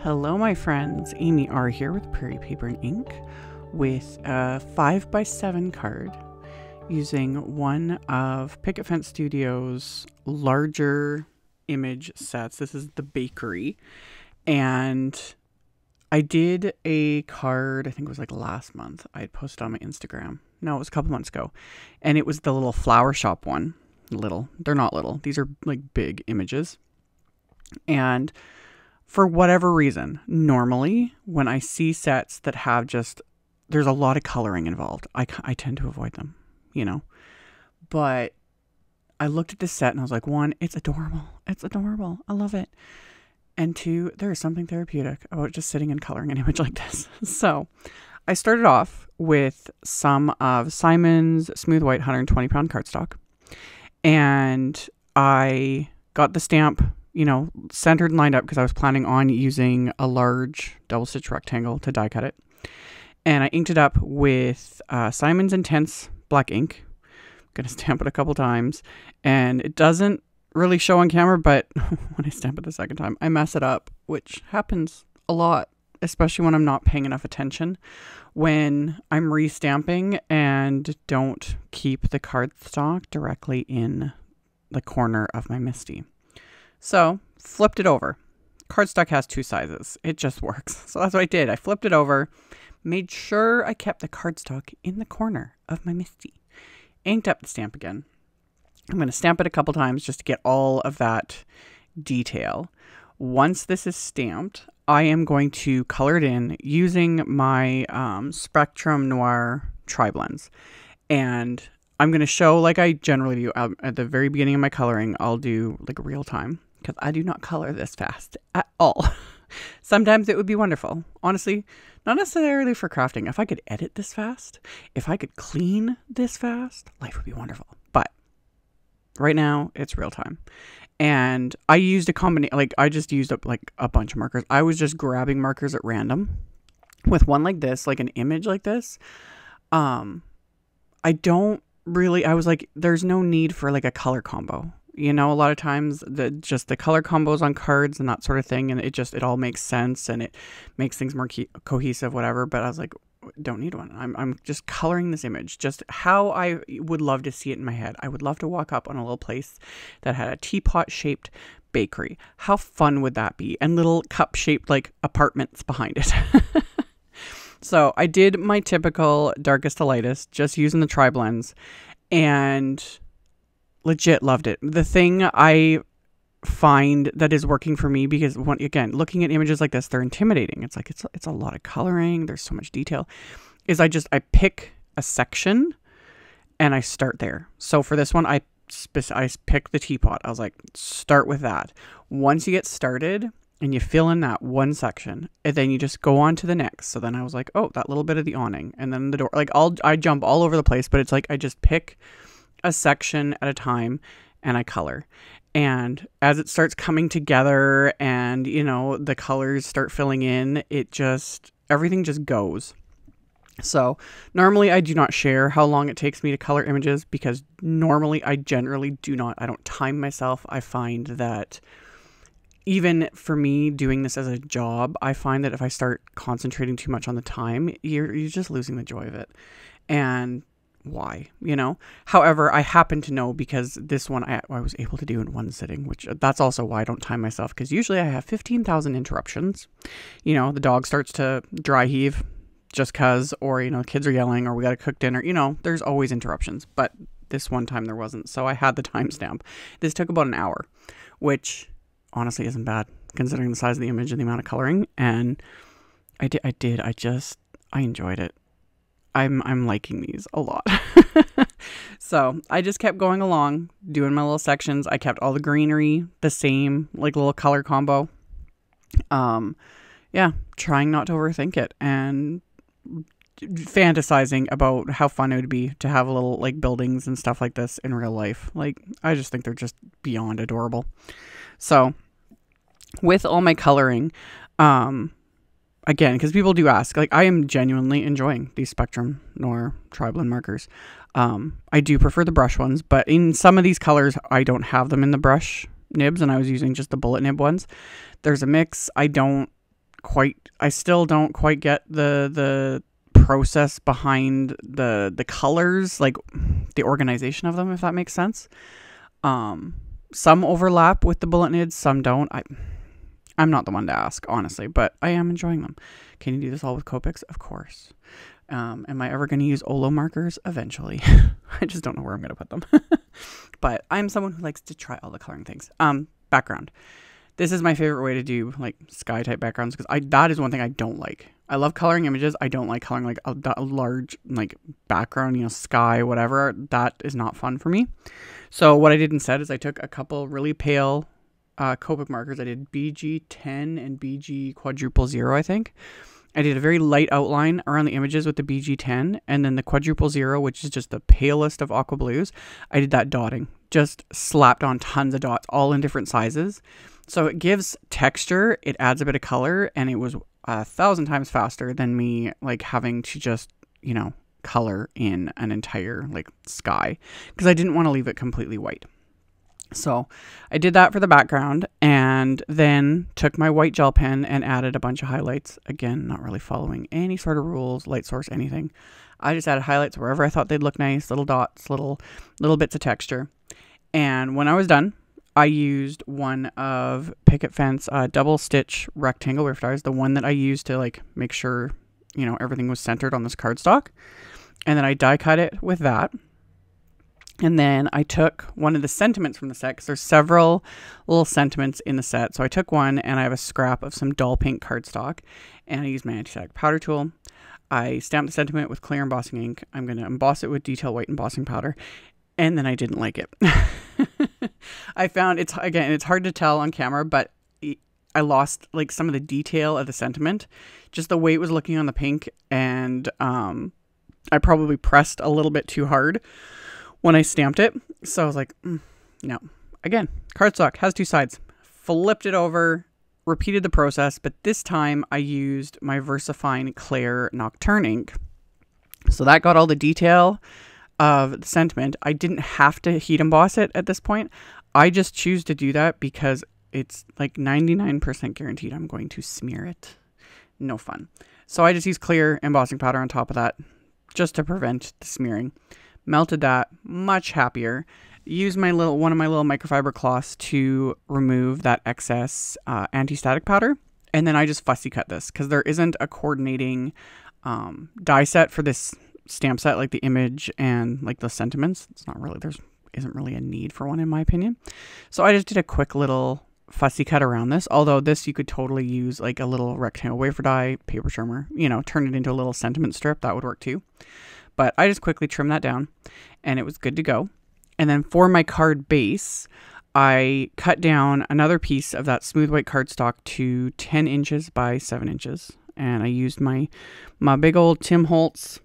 Hello my friends, AmyR here with Prairie Paper and Ink with a 5x7 card using one of Picket Studios' larger image sets. This is the bakery, and I did a card, I think it was like last month. I had posted on my Instagram. No, it was a couple months ago, and it was the little flower shop one. Little, they're not little, these are like big images. And for whatever reason, normally when I see sets that have there's a lot of coloring involved, I tend to avoid them, you know. But I looked at this set and I was like, one, it's adorable. It's adorable. I love it. And two, there is something therapeutic about just sitting and coloring an image like this. So I started off with some of Simon's Smooth White 120 pound cardstock. And I got the stamp, you know, centered and lined up because I was planning on using a large double stitch rectangle to die cut it. And I inked it up with Simon's Intense black ink. I'm going to stamp it a couple times. And it doesn't really show on camera, but when I stamp it the second time, I mess it up, which happens a lot, especially when I'm not paying enough attention. When I'm restamping and don't keep the cardstock directly in the corner of my MISTI. So, flipped it over. Cardstock has two sizes. It just works. So that's what I did. I flipped it over, made sure I kept the cardstock in the corner of my MISTI. Inked up the stamp again. I'm going to stamp it a couple times just to get all of that detail. Once this is stamped, I am going to color it in using my Spectrum Noir TriBlends. And I'm going to show, like I generally do at the very beginning of my coloring, I'll do like real time because I do not color this fast at all. Sometimes it would be wonderful. Honestly, not necessarily for crafting. If I could edit this fast, if I could clean this fast, life would be wonderful. But right now it's real time. And I used a combination, like I just used up like a bunch of markers. I was just grabbing markers at random with one like this, like an image like this. I was like, there's no need for like a color combo. You know, a lot of times just the color combos on cards and that sort of thing. And it all makes sense and it makes things more cohesive, whatever. But I was like, don't need one. I'm just coloring this image, just how I would love to see it in my head. I would love to walk up on a little place that had a teapot shaped bakery. How fun would that be? And little cup shaped like apartments behind it. So I did my typical darkest to lightest, just using the TriBlends, and legit loved it. The thing I find that is working for me, because again, looking at images like this, they're intimidating. It's like, it's a lot of coloring. There's so much detail. Is I pick a section and I start there. So for this one, I picked the teapot. I was like, start with that. Once you get started and you fill in that one section, and then you just go on to the next. So then I was like, oh, that little bit of the awning, and then the door. Like I jump all over the place, but it's like I just pick a section at a time and I color. And as it starts coming together and, you know, the colors start filling in, everything just goes. So normally I do not share how long it takes me to color images because normally I generally I don't time myself. I find that even for me doing this as a job, I find that if I start concentrating too much on the time, you're just losing the joy of it. And why, you know? However, I happen to know because this one I was able to do in one sitting, which that's also why I don't time myself, because usually I have 15,000 interruptions. You know, the dog starts to dry heave just cause, or, you know, kids are yelling, or we got to cook dinner. You know, there's always interruptions, but this one time there wasn't. So I had the timestamp. This took about an hour, which honestly isn't bad considering the size of the image and the amount of coloring. And I enjoyed it. I'm liking these a lot. So I just kept going along, doing my little sections. I kept all the greenery the same, like little color combo. Yeah, trying not to overthink it and fantasizing about how fun it would be to have a little like buildings and stuff like this in real life. Like, I just think they're just beyond adorable. So with all my coloring, again, because people do ask, like, I am genuinely enjoying these Spectrum Noir TriBlend markers. I do prefer the brush ones, but in some of these colors, I don't have them in the brush nibs, and I was using just the bullet nib ones. There's a mix. I don't I still don't quite get the process behind the colors, like the organization of them, if that makes sense. Some overlap with the bullet nids, some don't. I'm not the one to ask, honestly, but I am enjoying them. Can you do this all with Copics? Of course. Am I ever going to use Olo markers? Eventually. I just don't know where I'm going to put them. But I'm someone who likes to try all the coloring things. Background. This is my favorite way to do like sky type backgrounds, because that is one thing I don't like. I love coloring images. I don't like coloring like a large like background, sky, whatever. That is not fun for me. So what I did instead is I took a couple really pale Copic markers. I did BG10 and BG quadruple 0, I think. I did a very light outline around the images with the BG10, and then the quadruple 0, which is just the palest of aqua blues, I did that dotting. Just slapped on tons of dots, all in different sizes. So it gives texture, it adds a bit of color, and it was 1,000 times faster than me like having to just, color in an entire like sky, because I didn't want to leave it completely white. So I did that for the background, and then took my white gel pen and added a bunch of highlights. Again, not really following any sort of rules, light source, anything. I just added highlights wherever I thought they'd look nice, little dots, little bits of texture. And when I was done, I used one of Picket Fence double stitch rectangle rift dyes, the one that I used to like make sure, everything was centered on this cardstock. And then I die cut it with that. And then I took one of the sentiments from the set, because there's several little sentiments in the set. So I took one, and I have a scrap of some dull pink cardstock, and I used my anti-static powder tool. I stamped the sentiment with clear embossing ink. I'm going to emboss it with detail white embossing powder. And then I didn't like it. I found it's hard to tell on camera, but I lost like some of the detail of the sentiment, just the way it was looking on the pink. And I probably pressed a little bit too hard when I stamped it. So I was like, no. Again, cardstock has two sides. Flipped it over, repeated the process, but this time I used my VersaFine Clair Nocturne ink. So that got all the detail of the sentiment. I didn't have to heat emboss it at this point. I just choose to do that because it's like 99% guaranteed I'm going to smear it. No fun. So I just used clear embossing powder on top of that just to prevent the smearing. Melted that, much happier. Used one of my little microfiber cloths to remove that excess anti-static powder. And then I just fussy cut this, because there isn't a coordinating die set for this stamp set, like the image and like the sentiments. Isn't really a need for one, in my opinion. So I just did a quick little fussy cut around this. Although this, you could totally use like a little rectangle wafer die, paper trimmer, turn it into a little sentiment strip. That would work too. But I just quickly trimmed that down, and it was good to go. And then for my card base, I cut down another piece of that smooth white cardstock to 10 inches by 7 inches. And I used my big old Tim Holtz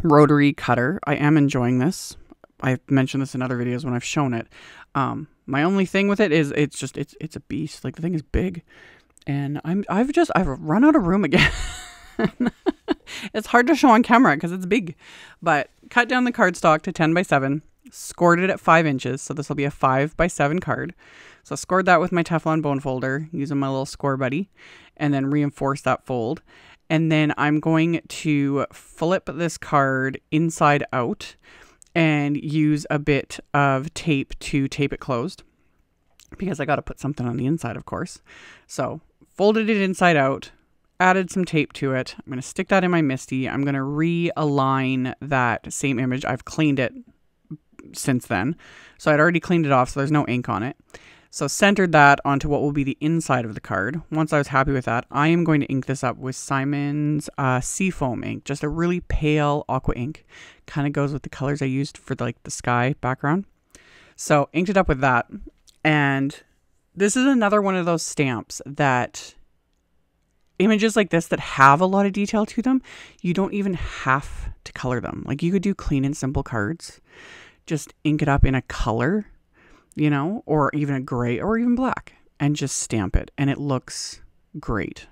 rotary cutter. I am enjoying this. I've mentioned this in other videos when I've shown it. My only thing with it is it's a beast. Like, the thing is big, and I've run out of room again. It's hard to show on camera because it's big, but cut down the cardstock to 10 by 7, scored it at 5 inches. So this will be a 5 by 7 card. So I scored that with my Teflon bone folder using my little score buddy, and then reinforce that fold. And then I'm going to flip this card inside out and use a bit of tape to tape it closed, because I got to put something on the inside, of course. So folded it inside out, added some tape to it. I'm going to stick that in my MISTI. I'm going to realign that same image. I've cleaned it since then. So I'd already cleaned it off, so there's no ink on it. So centered that onto what will be the inside of the card. Once I was happy with that, I am going to ink this up with Simon's Seafoam ink. Just a really pale aqua ink. Kind of goes with the colors I used for the sky background. So inked it up with that. And this is another one of those stamps that images like this that have a lot of detail to them, you don't even have to color them. Like, you could do clean and simple cards, just ink it up in a color, or even a gray or even black, and just stamp it, and it looks great.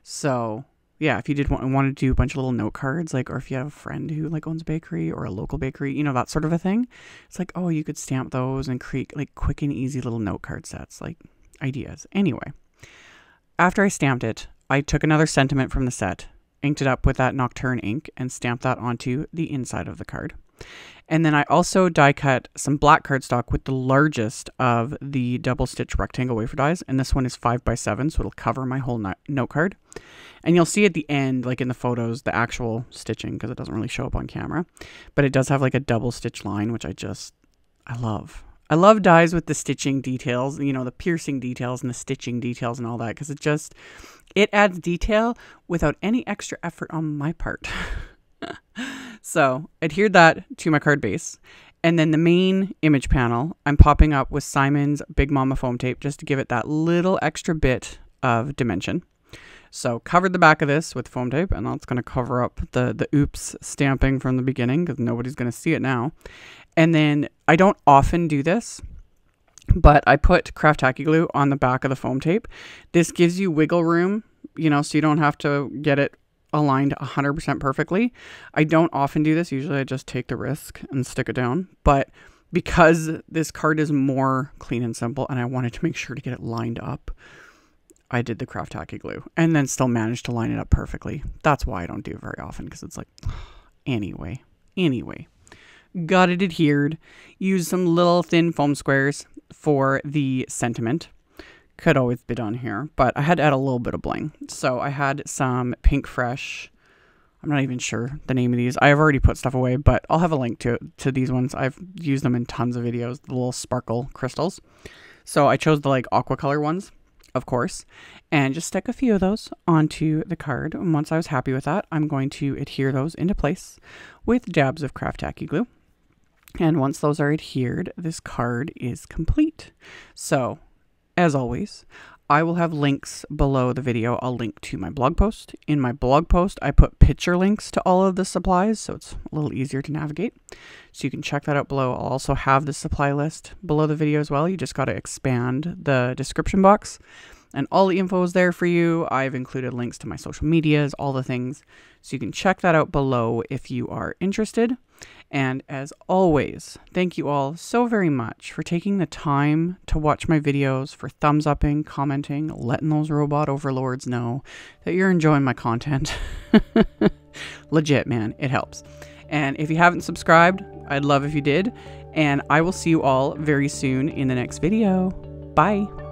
So yeah, if you did want to do a bunch of little note cards, or if you have a friend who owns a bakery or a local bakery, that sort of a thing, it's like, oh, you could stamp those and create quick and easy little note card sets, ideas. Anyway, after I stamped it, I took another sentiment from the set, inked it up with that Nocturne ink, and stamped that onto the inside of the card. And then I also die cut some black cardstock with the largest of the double stitch rectangle wafer dies. And this one is 5x7, so it'll cover my whole note card. And you'll see at the end, like in the photos, the actual stitching, because it doesn't really show up on camera. But it does have like a double stitch line, which I love. I love dies with the stitching details, you know, the piercing details and the stitching details and all that, because it adds detail without any extra effort on my part. So adhered that to my card base. And then the main image panel, I'm popping up with Simon's Big Mama foam tape just to give it that little extra bit of dimension. So covered the back of this with foam tape, and that's going to cover up the oops stamping from the beginning because nobody's going to see it now. And then I don't often do this, but I put craft tacky glue on the back of the foam tape. This gives you wiggle room, you know, so you don't have to get it aligned 100% perfectly. I don't often do this. Usually I just take the risk and stick it down. But because this card is more clean and simple and I wanted to make sure to get it lined up, I did the craft tacky glue and then still managed to line it up perfectly. That's why I don't do it very often, because it's like, anyway. Got it adhered. Used some little thin foam squares for the sentiment. Could always be done here, but I had to add a little bit of bling. So I had some Pink Fresh. I'm not even sure the name of these. I have already put stuff away, but I'll have a link to these ones. I've used them in tons of videos, the little sparkle crystals. So I chose the like aqua color ones, of course, and just stick a few of those onto the card. And once I was happy with that, I'm going to adhere those into place with dabs of craft tacky glue. And once those are adhered, this card is complete. So as always, I will have links below the video. I'll link to my blog post. In my blog post, I put picture links to all of the supplies, so it's a little easier to navigate. So you can check that out below. I'll also have the supply list below the video as well. You just got to expand the description box, and all the info is there for you. I've included links to my social medias, all the things. So you can check that out below if you are interested. And as always, thank you all so very much for taking the time to watch my videos, for thumbs upping, commenting, letting those robot overlords know that you're enjoying my content. Legit, man, it helps. And if you haven't subscribed, I'd love if you did. And I will see you all very soon in the next video. Bye.